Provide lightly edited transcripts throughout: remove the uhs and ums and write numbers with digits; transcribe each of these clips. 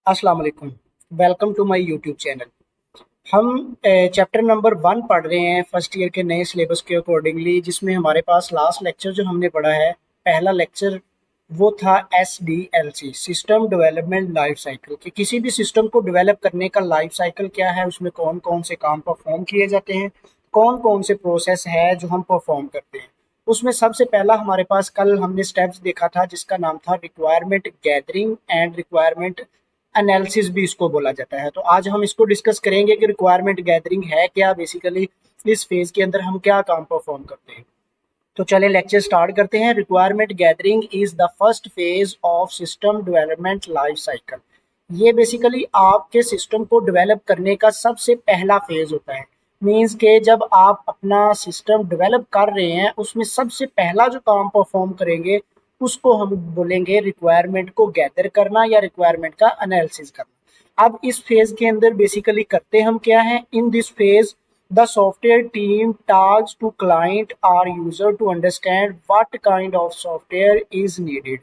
अस्सलाम वालेकुम। Welcome to my YouTube channel. हम चैप्टर नंबर 1 पढ़ रहे हैं फर्स्ट ईयर के नए सिलेबस के अकॉर्डिंगली, जिसमें हमारे पास लास्ट लेक्चर जो हमने पढ़ा है, पहला लेक्चर वो था SDLC, system development life cycle, कि किसी भी सिस्टम को डेवलप करने का लाइफ साइकिल क्या है, उसमें कौन कौन से काम परफॉर्म किए जाते हैं, कौन कौन से प्रोसेस है जो हम परफॉर्म करते हैं। उसमें सबसे पहला हमारे पास कल हमने स्टेप्स देखा था जिसका नाम था requirement gathering and requirement analysis भी इसको बोला जाता है। तो आज हम इसको डिस्कस करेंगे कि रिक्वायरमेंट गैदरिंग है क्या, बेसिकली इस फेज के अंदर हम क्या काम परफॉर्म करते हैं। तो चले लेक्चर स्टार्ट करते हैं। Requirement gathering is the first phase of system development life cycle. ये बेसिकली आपके सिस्टम को डेवलप करने का सबसे पहला फेज होता है। मीन्स के जब आप अपना सिस्टम डेवलप कर रहे हैं, उसमें सबसे पहला जो काम परफॉर्म करेंगे उसको हम बोलेंगे रिक्वायरमेंट को गैदर करना या रिक्वायरमेंट का एनालिसिस करना। अब इस फेज के अंदर बेसिकली करते हम क्या है, in this phase the software team talks to client or user to understand what kind of software is needed।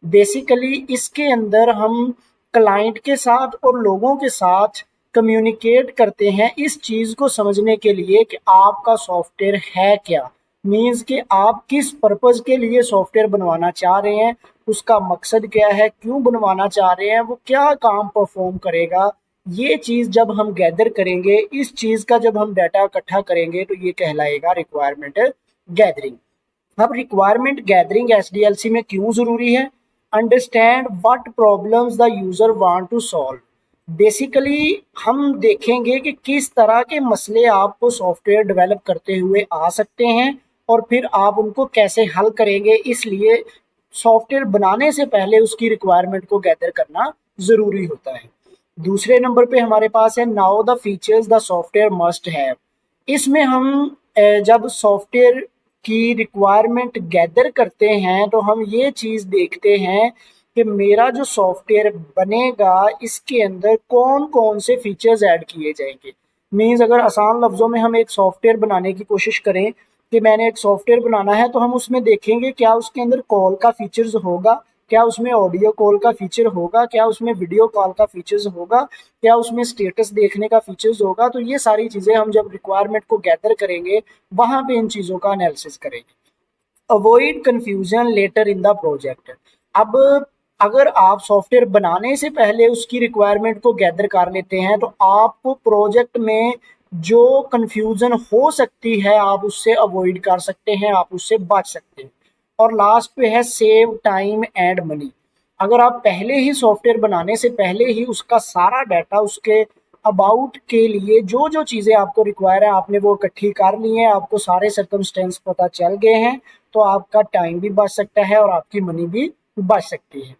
Basically इसके अंदर हम क्लाइंट के साथ और लोगों के साथ कम्युनिकेट करते हैं इस चीज़ को समझने के लिए कि आपका सॉफ्टवेयर है क्या। मीन्स कि आप किस पर्पज़ के लिए सॉफ्टवेयर बनवाना चाह रहे हैं, उसका मकसद क्या है, क्यों बनवाना चाह रहे हैं, वो क्या काम परफॉर्म करेगा। ये चीज़ जब हम गैदर करेंगे, इस चीज़ का जब हम डाटा इकट्ठा करेंगे तो ये कहलाएगा रिक्वायरमेंट गैदरिंग। अब रिक्वायरमेंट गैदरिंग SDLC में क्यों ज़रूरी है? Understand what problems the user want to solve. Basically हम देखेंगे कि किस तरह के मसले आपको सॉफ्टवेयर डेवलप करते हुए आ सकते हैं और फिर आप उनको कैसे हल करेंगे। इसलिए सॉफ्टवेयर बनाने से पहले उसकी रिक्वायरमेंट को गैदर करना ज़रूरी होता है। दूसरे नंबर पे हमारे पास है now the features the software must have. इसमें हम जब सॉफ्टवेयर की रिक्वायरमेंट गैदर करते हैं तो हम ये चीज़ देखते हैं कि मेरा जो सॉफ्टवेयर बनेगा इसके अंदर कौन कौन से फीचर्स ऐड किए जाएंगे। मीन्स अगर आसान लफ्ज़ों में हम एक सॉफ्टवेयर बनाने की कोशिश करें कि मैंने एक सॉफ्टवेयर बनाना है, तो हम उसमें देखेंगे क्या उसके अंदर कॉल का फीचर्स होगा, क्या उसमें ऑडियो कॉल का फीचर होगा, क्या उसमें वीडियो कॉल का फीचर्स होगा, क्या उसमें स्टेटस देखने का फीचर्स होगा। तो ये सारी चीज़ें हम जब रिक्वायरमेंट को गैदर करेंगे वहाँ पे इन चीज़ों का एनालिसिस करेंगे। Avoid confusion later in the project. अब अगर आप सॉफ्टवेयर बनाने से पहले उसकी रिक्वायरमेंट को गैदर कर लेते हैं तो आपको प्रोजेक्ट में जो कंफ्यूजन हो सकती है आप उससे अवॉइड कर सकते हैं, आप उससे बच सकते हैं। और लास्ट पे है सेव टाइम एंड मनी। अगर आप पहले ही सॉफ्टवेयर बनाने से पहले ही उसका सारा डाटा, उसके अबाउट के लिए जो जो चीज़ें आपको रिक्वायर है आपने वो इकट्ठी कर ली हैं, आपको सारे सर्कमस्टेंस पता चल गए हैं, तो आपका टाइम भी बच सकता है और आपकी मनी भी बच सकती है।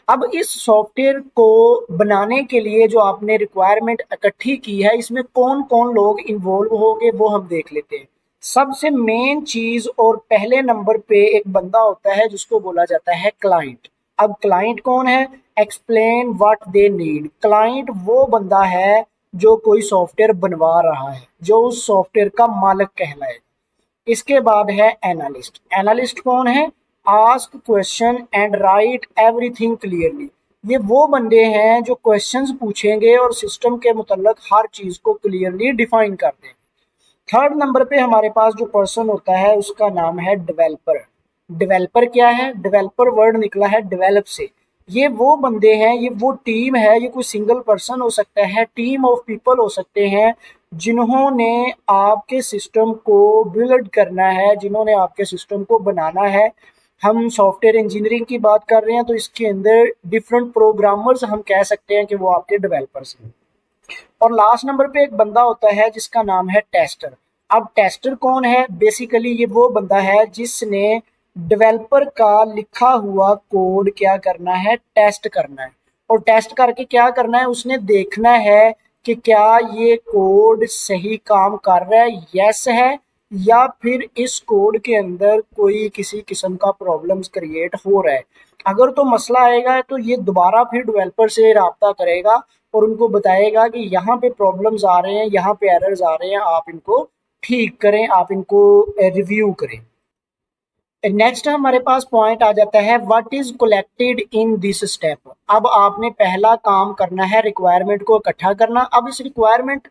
अब इस सॉफ्टवेयर को बनाने के लिए जो आपने रिक्वायरमेंट इकट्ठी की है, इसमें कौन कौन लोग इन्वॉल्व होंगे वो हम देख लेते हैं। सबसे मेन चीज और पहले नंबर पे एक बंदा होता है जिसको बोला जाता है क्लाइंट। अब क्लाइंट कौन है? Explain what they need. Client वो बंदा है जो कोई सॉफ्टवेयर बनवा रहा है, जो उस सॉफ्टवेयर का मालिक कहलाए। इसके बाद है एनालिस्ट। एनालिस्ट कौन है? Ask question and right everything clearly. ये वो बंदे हैं जो क्वेश्चंस पूछेंगे और सिस्टम के मुतल्लिक हर चीज को क्लियरली डिफाइन कर देंगे। थर्ड नंबर पे हमारे पास जो पर्सन होता है उसका नाम है डेवलपर। डेवलपर क्या है? डेवलपर वर्ड निकला है डेवलप से। ये वो बंदे हैं, ये वो टीम है, ये कोई सिंगल पर्सन हो सकता है, टीम ऑफ पीपल हो सकते हैं जिन्होंने आपके सिस्टम को बिल्ड करना है, जिन्होंने आपके सिस्टम को बनाना है। हम सॉफ्टवेयर इंजीनियरिंग की बात कर रहे हैं तो इसके अंदर डिफरेंट प्रोग्रामर्स हम कह सकते हैं कि वो आपके डेवलपर्स हैं। और लास्ट नंबर पे एक बंदा होता है जिसका नाम है टेस्टर। अब टेस्टर कौन है? बेसिकली ये वो बंदा है जिसने डेवलपर का लिखा हुआ कोड क्या करना है, टेस्ट करना है। और टेस्ट करके क्या करना है, उसने देखना है कि क्या ये कोड सही काम कर रहा है, यस है, या फिर इस कोड के अंदर कोई किसी किस्म का प्रॉब्लम्स क्रिएट हो रहा है। अगर तो मसला आएगा तो ये दोबारा फिर डेवलपर से रब्ता करेगा और उनको बताएगा कि यहाँ पे प्रॉब्लम्स आ रहे हैं, यहाँ पे एरर्स आ रहे हैं, आप इनको ठीक करें, आप इनको रिव्यू करें। नेक्स्ट हमारे पास पॉइंट आ जाता है what is collected in this step. अब आपने पहला काम करना है रिक्वायरमेंट को इकट्ठा करना। अब इस रिक्वायरमेंट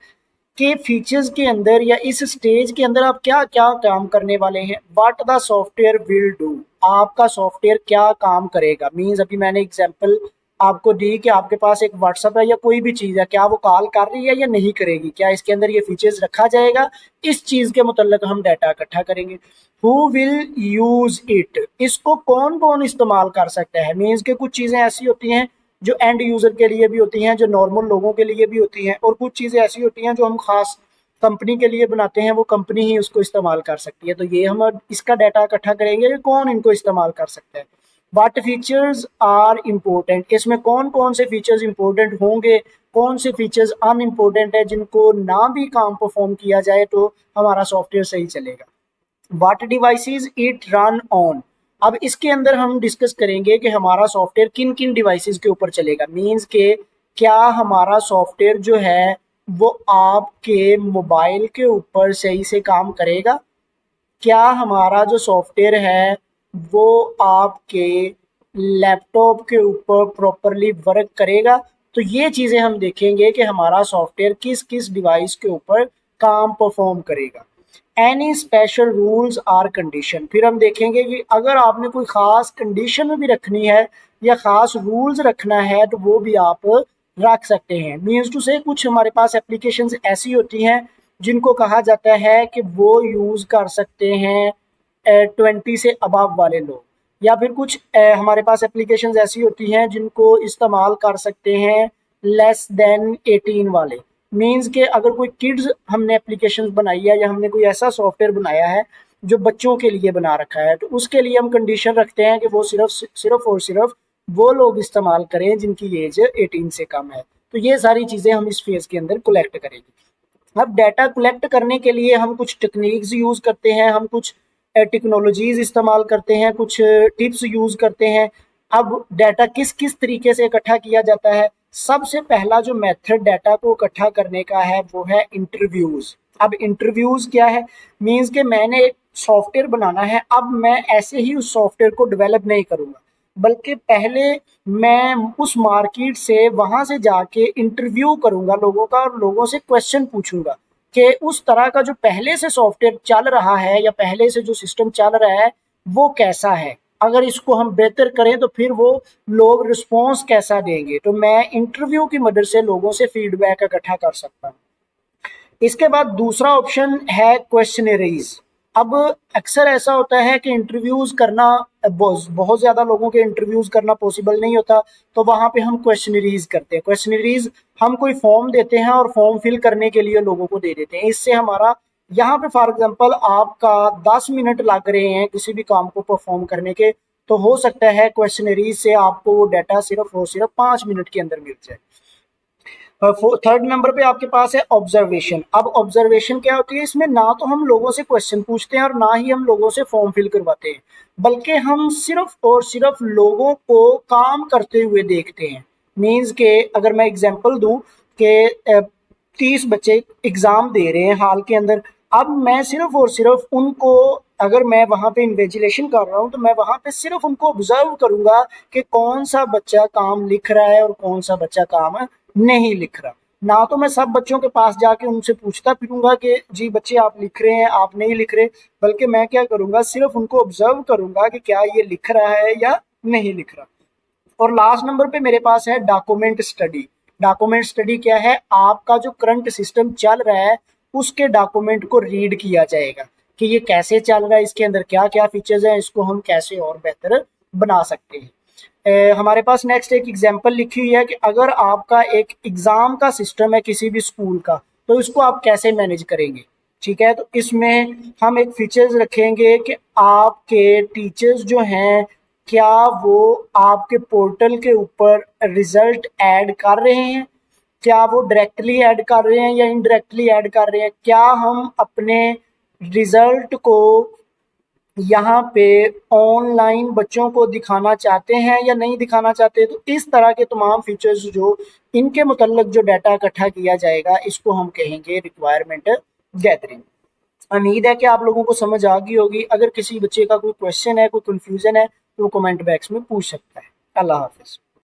के फीचर्स के अंदर या इस स्टेज के अंदर आप क्या क्या काम करने वाले हैं। What the software will do, आपका सॉफ्टवेयर क्या काम करेगा। मीन्स अभी मैंने एग्जांपल आपको दी कि आपके पास एक व्हाट्सअप है या कोई भी चीज़ है, क्या वो कॉल कर रही है या नहीं करेगी, क्या इसके अंदर ये फीचर्स रखा जाएगा, इस चीज़ के मुतल्लिक हम डाटा इकट्ठा करेंगे। हु विल यूज़ इट, इसको कौन कौन इस्तेमाल कर सकता है। मीन्स के कुछ चीज़ें ऐसी होती हैं जो एंड यूज़र के लिए भी होती हैं, जो नॉर्मल लोगों के लिए भी होती हैं, और कुछ चीज़ें ऐसी होती हैं जो हम खास कंपनी के लिए बनाते हैं, वो कंपनी ही उसको इस्तेमाल कर सकती है। तो ये हम इसका डाटा इकट्ठा करेंगे कि कौन इनको इस्तेमाल कर सकता है। व्हाट फीचर्स आर इम्पोर्टेंट, इसमें कौन कौन से फीचर्स इम्पोर्टेंट होंगे, कौन से फीचर्स अनइम्पोर्टेंट है जिनको ना भी काम परफॉर्म किया जाए तो हमारा सॉफ्टवेयर सही चलेगा। What devices it run on, अब इसके अंदर हम डिस्कस करेंगे कि हमारा सॉफ्टवेयर किन किन डिवाइसेस के ऊपर चलेगा। मींस के क्या हमारा सॉफ्टवेयर जो है वो आपके मोबाइल के ऊपर सही से काम करेगा, क्या हमारा जो सॉफ्टवेयर है वो आपके लैपटॉप के ऊपर प्रॉपरली वर्क करेगा। तो ये चीज़ें हम देखेंगे कि हमारा सॉफ्टवेयर किस किस डिवाइस के ऊपर काम परफॉर्म करेगा। Any special rules or condition, फिर हम देखेंगे कि अगर आपने कोई ख़ास कंडीशन भी रखनी है या ख़ास रूल्स रखना है तो वो भी आप रख सकते हैं। मीन्स टू से कुछ हमारे पास एप्लीकेशंस ऐसी होती हैं जिनको कहा जाता है कि वो यूज़ कर सकते हैं 20 से अबव वाले लोग, या फिर कुछ हमारे पास एप्लीकेशंस ऐसी होती हैं जिनको इस्तेमाल कर सकते हैं लेस देन 18 वाले। मीन्स के अगर कोई किड्स हमने एप्लीकेशंस बनाई है या हमने कोई ऐसा सॉफ्टवेयर बनाया है जो बच्चों के लिए बना रखा है, तो उसके लिए हम कंडीशन रखते हैं कि वो सिर्फ और सिर्फ वो लोग इस्तेमाल करें जिनकी एज 18 से कम है। तो ये सारी चीज़ें हम इस फेज़ के अंदर कलेक्ट करेंगे। अब डाटा कलेक्ट करने के लिए हम कुछ टेक्निक्स यूज़ करते हैं, हम कुछ टेक्नोलॉजीज इस्तेमाल करते हैं, कुछ टिप्स यूज़ करते हैं। अब डाटा किस किस तरीके से इकट्ठा किया जाता है। सबसे पहला जो मेथड डाटा को इकट्ठा करने का है वो है इंटरव्यूज़। अब इंटरव्यूज़ क्या है, मीन्स के मैंने एक सॉफ्टवेयर बनाना है, अब मैं ऐसे ही उस सॉफ्टवेयर को डेवलप नहीं करूँगा, बल्कि पहले मैं उस मार्केट से वहाँ से जाके इंटरव्यू करूँगा लोगों का और लोगों से क्वेश्चन पूछूंगा कि उस तरह का जो पहले से सॉफ्टवेयर चल रहा है या पहले से जो सिस्टम चल रहा है वो कैसा है। अगर इसको हम बेहतर करें तो फिर वो लोग रिस्पॉन्स कैसा देंगे। तो मैं इंटरव्यू की मदद से लोगों से फीडबैक इकट्ठा कर सकता हूँ। इसके बाद दूसरा ऑप्शन है क्वेश्चनरीज। अब अक्सर ऐसा होता है कि इंटरव्यूज़ करना बहुत ज़्यादा लोगों के इंटरव्यूज़ करना पॉसिबल नहीं होता, तो वहाँ पे हम क्वेश्चनरीज करते हैं। क्वेश्चनरीज हम कोई फॉर्म देते हैं और फॉर्म फिल करने के लिए लोगों को दे देते हैं। इससे हमारा यहाँ पे फॉर एग्जांपल आपका 10 मिनट लग रहे हैं किसी भी काम को परफॉर्म करने के, तो हो सकता है क्वेश्चनरीज से आपको वो डाटा सिर्फ और सिर्फ 5 मिनट के अंदर मिल जाए। थर्ड नंबर पे आपके पास है ऑब्जर्वेशन। अब ऑब्जर्वेशन क्या होती है, इसमें ना तो हम लोगों से क्वेश्चन पूछते हैं और ना ही हम लोगों से फॉर्म फिल करवाते हैं, बल्कि हम सिर्फ और सिर्फ लोगों को काम करते हुए देखते हैं। मीन्स के अगर मैं एग्जांपल दूं कि 30 बच्चे एग्जाम दे रहे हैं हाल के अंदर, अब मैं सिर्फ और सिर्फ उनको, अगर मैं वहाँ पे इन्वेजिलेशन कर रहा हूँ तो मैं वहाँ पे सिर्फ उनको ऑब्जर्व करूंगा कि कौन सा बच्चा काम लिख रहा है और कौन सा बच्चा काम नहीं लिख रहा। ना तो मैं सब बच्चों के पास जाके उनसे पूछता फिरूंगा कि जी बच्चे आप लिख रहे हैं आप नहीं लिख रहे, बल्कि मैं क्या करूंगा सिर्फ उनको ऑब्जर्व करूंगा कि क्या ये लिख रहा है या नहीं लिख रहा। और लास्ट नंबर पे मेरे पास है डॉक्यूमेंट स्टडी। डॉक्यूमेंट स्टडी क्या है, आपका जो करंट सिस्टम चल रहा है उसके डॉक्यूमेंट को रीड किया जाएगा कि ये कैसे चल रहा है, इसके अंदर क्या क्या फीचर्स हैं, इसको हम कैसे और बेहतर बना सकते हैं। हमारे पास नेक्स्ट एक एग्जांपल लिखी हुई है कि अगर आपका एक एग्ज़ाम का सिस्टम है किसी भी स्कूल का, तो इसको आप कैसे मैनेज करेंगे। ठीक है, तो इसमें हम एक फीचर्स रखेंगे कि आपके टीचर्स जो हैं क्या वो आपके पोर्टल के ऊपर रिजल्ट ऐड कर रहे हैं, क्या वो डायरेक्टली ऐड कर रहे हैं या इनडायरेक्टली ऐड कर रहे हैं, क्या हम अपने रिजल्ट को यहाँ पे ऑनलाइन बच्चों को दिखाना चाहते हैं या नहीं दिखाना चाहते। तो इस तरह के तमाम फीचर्स जो इनके मुतल्लिक जो डाटा इकट्ठा किया जाएगा इसको हम कहेंगे रिक्वायरमेंट गैदरिंग। उम्मीद है कि आप लोगों को समझ आ गई होगी। अगर किसी बच्चे का कोई क्वेश्चन है, कोई कंफ्यूजन है तो वो कमेंट बॉक्स में पूछ सकता है। अल्लाह हाफिज़।